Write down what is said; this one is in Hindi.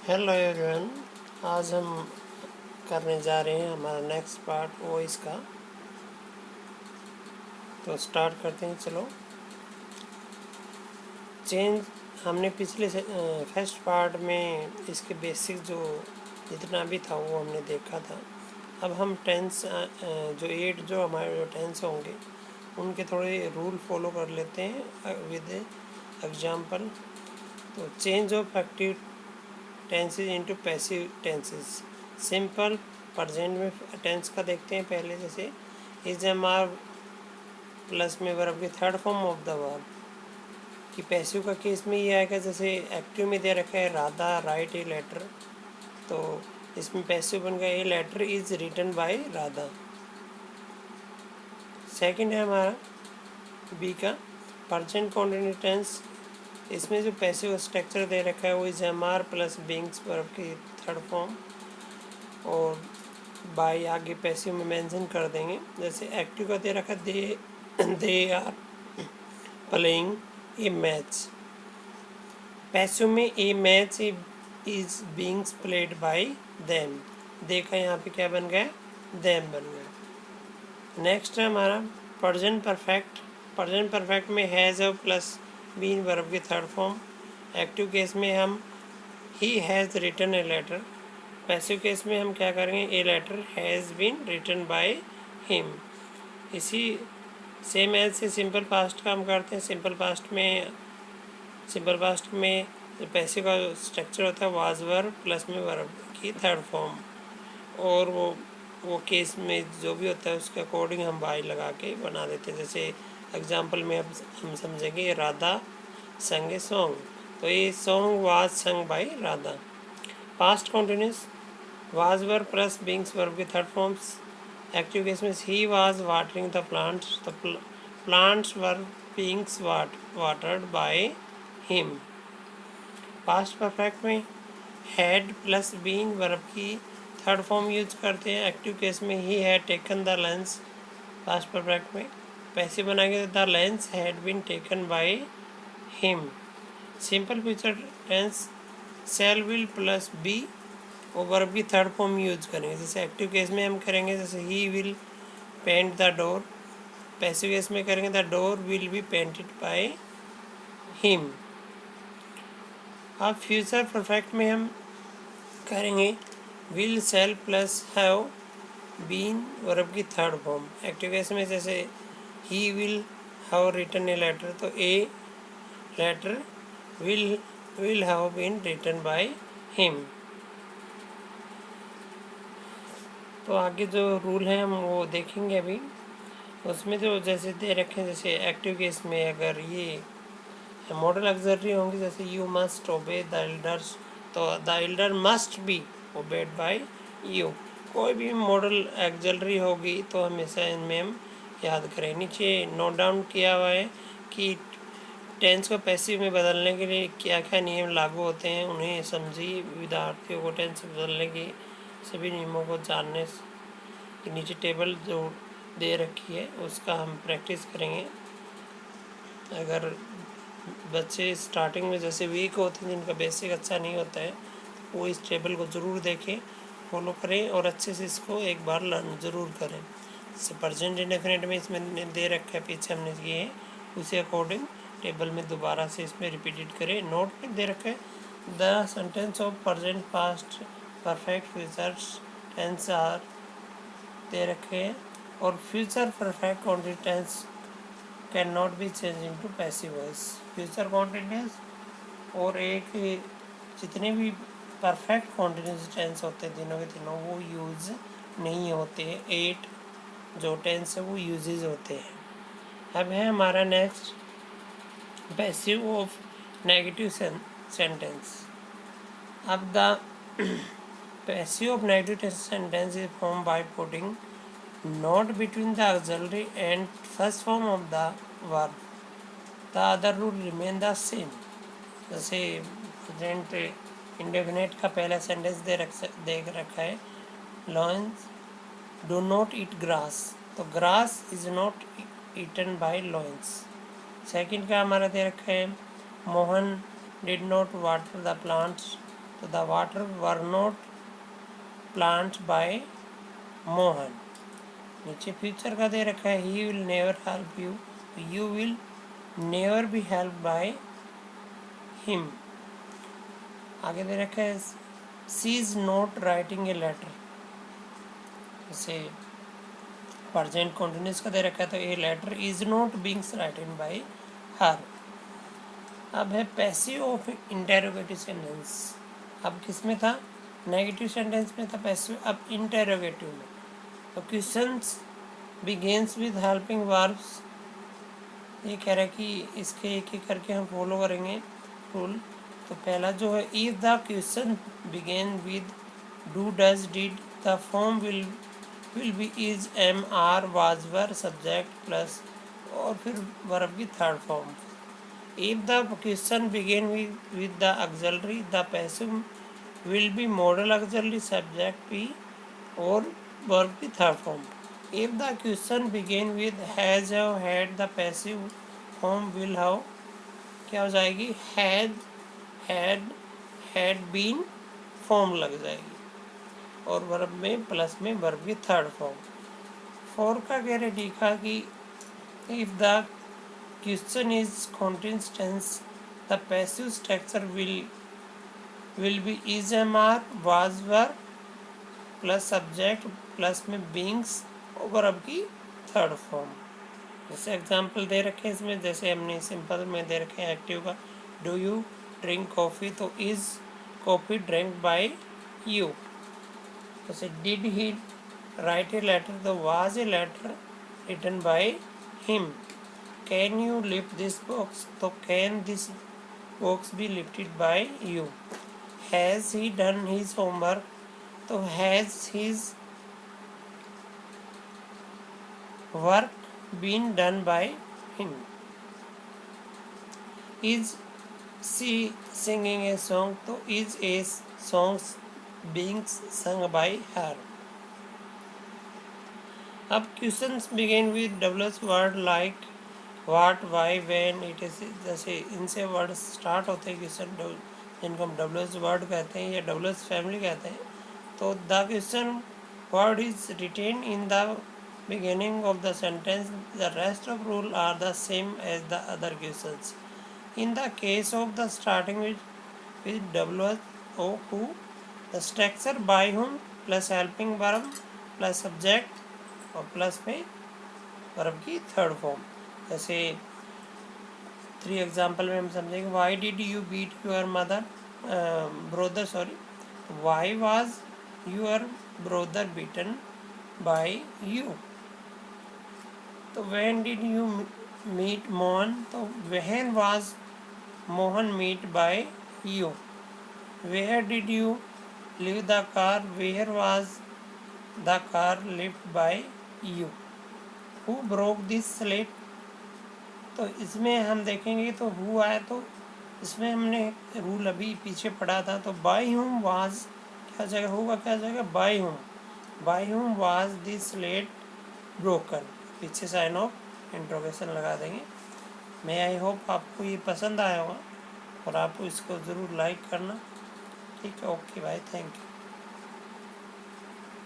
Hello everyone. आज हम करने जा रहे हैं हमारा नेक्स्ट पार्ट वॉइस का। तो स्टार्ट करते हैं। चलो, चेंज हमने पिछले फर्स्ट पार्ट में इसके बेसिक जो जितना भी था वो हमने देखा था। अब हम टेंस जो 8 जो हमारे जो टेंस होंगे उनके थोड़े रूल फॉलो कर लेते हैं विद एग्जाम्पल। तो change of active tenses into passive tenses. Simple present में टेंस का देखते हैं पहले। जैसे इज एम आर प्लस में वर्ब की third form of the verb कि पैसिव का केस में ये आएगा। जैसे एक्टिव में दे रखा है राधा राइट ए लेटर, तो इसमें पैसिव बन गया a letter is written by Radha. Second है हमारा बी का प्रेजेंट कॉन्टिन्यूस टेंस। इसमें जो पैसिव स्ट्रक्चर दे रखा है वो is am are plus beings verb की थर्ड फॉर्म, और बाय आगे पैसिव में मेंशन कर देंगे। जैसे एक्टिव का दे रखा they are playing a match. Passive में a match is beings played by them. देखा यहाँ पे क्या बन गया, देम बन गया। नेक्स्ट है हमारा प्रेजेंट परफेक्ट। प्रेजेंट परफेक्ट में हैज़ और प्लस बीन वर्ब की थर्ड फॉर्म। एक्टिव केस में हम he has written a letter. Passive case में हम क्या करेंगे, a letter has been written by him. इसी सेम एज से सिंपल पास्ट का हम करते हैं। सिंपल पास्ट में जो पैसिव का स्ट्रक्चर होता है वाज वर्ब प्लस में वर्ब की थर्ड फॉर्म, और वो केस में जो भी होता है उसके अकॉर्डिंग हम बाय लगा के बना देते हैं। जैसे एग्जाम्पल में अब हम समझेंगे राधा संग ए सॉन्ग, तो ये song was sung by Radha. Past continuous was verb plus beings verb की थर्ड फॉर्म्स। एक्टिव केस में he was watering the plants, the plants were beings watered by him. Past perfect में हैड प्लस बीन वर्ब की थर्ड फॉर्म यूज करते हैं। एक्टिव केस में he had taken the lunch. Past perfect में पैसिव बनाएंगे तो the lunch had been taken by him. Simple future tense shall will plus be और वर्ब की थर्ड फॉर्म यूज करेंगे। जैसे एक्टिव केस में हम करेंगे जैसे he will paint the door. Passive case में करेंगे the door will be painted by him. अब फ्यूचर परफेक्ट में हम करेंगे will shall plus have been verb की थर्ड फॉर्म। एक्टिव केस में जैसे he will have written a letter, तो a letter will have been written by him. तो आगे जो रूल है हम वो देखेंगे अभी। उसमें जो जैसे दे रखे हैं, जैसे एक्टिव केस में अगर ये मॉडल ऑक्सिलरी होंगे जैसे you must obey the elders, तो the elder must be obeyed by you. कोई भी मॉडल ऑक्सिलरी होगी तो हमेशा इनमें हम याद करें। नीचे नोट डाउन किया हुआ है कि टेंस को पैसिव में बदलने के लिए क्या क्या नियम लागू होते हैं, उन्हें समझिए। विद्यार्थियों को टेंस बदलने के सभी नियमों को जानने की नीचे टेबल जो दे रखी है उसका हम प्रैक्टिस करेंगे। अगर बच्चे स्टार्टिंग में जैसे वीक होते हैं, जिनका बेसिक अच्छा नहीं होता है, वो इस टेबल को ज़रूर देखें, फॉलो करें और अच्छे से इसको एक बार लर्न ज़रूर करें। जैसे प्रेजेंट इंडेफिनिट में इसमें दे रखा है, पीछे हमने किए हैं, उसी अकॉर्डिंग टेबल में दोबारा से इसमें रिपीटेड करें। नोट में दे रखा है the sentence of present past perfect futures tense are दे रखे हैं, और future perfect continuous tense can not be change into passive voice. Future continuous और एक जितने भी परफेक्ट कॉन्टिन्यूस टेंस होते हैं तीनों के तीनों वो यूज़ नहीं होते। 8 जो टेंस है वो यूजेज होते हैं। अब है हमारा next passive of negative sentence. अब the passive of negative sentence is form by putting not between the auxiliary and first form of the verb. The other rule remain the same. जैसे प्रेजेंट इंडेफिनिट का पहला सेंटेंस देख रखा है lions do not eat grass, तो grass is not eaten by lions. Second का हमारा दे रखा है Mohan did not water the plants, तो the water were not plant by Mohan. नीचे फ्यूचर का दे रखा है, he will never help you, you will never be help by him. आगे दे रखा है she is not writing a letter. जैसे प्रेजेंट कंटिन्यूस का दे रखा है तो a letter is not being written by her. अब है पैसिव ऑफ इंटेरोगेटिव सेंटेंस। अब किस में था, नेगेटिव सेंटेंस में था पैसिव, अब इंटेरोगेटिव में। तो questions begins with helping verbs. ये कह रहा है कि इसके एक एक करके हम फॉलो करेंगे रूल। तो पहला जो है, if the question begin with do does did the form will be is am are was were subject plus और फिर वर्ब की third form. If the question begin with the auxiliary, the passive will be modal auxiliary subject be or verb की third form. If the question begin with has, have, had, the passive form will have क्या हो जाएगी, had, had been form लग जाएगी और वर्ब में प्लस में वर्ब की थर्ड फॉर्म। 4 का कह रहे लिखा कि if the question is continuous tense, the passive structure will be is, am, are, was, were plus subject plus में beings और verb की थर्ड फॉर्म। जैसे एग्जांपल दे रखे हैं इसमें, जैसे हमने सिंपल में दे रखे हैं एक्टिव का, डू यू ड्रिंक कॉफ़ी, तो is coffee drink by you. जैसे did he write a letter, तो was a letter written by him. Can you lift this box, तो can this box be lifted by you. Has he done his homework, तो has his work been done by him. Is she singing a song, तो is a song being sung by her. अब questions begin with WH word like what, why, when, it is. जैसे इनसे वर्ड स्टार्ट होते हैं क्वेश्चन, जिनको हम डब्ल्यूएच वर्ड कहते हैं या डब्ल्यूएच फैमिली कहते हैं। तो the question word is written in the beginning of the sentence, the rest of rule are the same as the other questions. In the case of the starting with WH or who, the structure by whom plus helping verb plus subject और प्लस में वर्ब की थर्ड फॉर्म। जैसे 3 एग्जाम्पल में हम समझेंगे, why did you beat your mother brother, sorry, why was your brother beaten by you. तो when did you meet Mohan, तो when was Mohan meet by you. Where did you leave the car, where was the car lift by you. Who broke this slate, तो इसमें हम देखेंगे तो हु आया, तो इसमें हमने रूल अभी पीछे पढ़ा था। तो बाय हुम वाज क्या जगह होगा, क्या जगह by whom was this slate broken, पीछे साइन ऑफ इंट्रोगेशन लगा देंगे। मैं आई होप आपको ये पसंद आया होगा और आप इसको ज़रूर लाइक करना। ठीक है, ओके भाई, थैंक यू।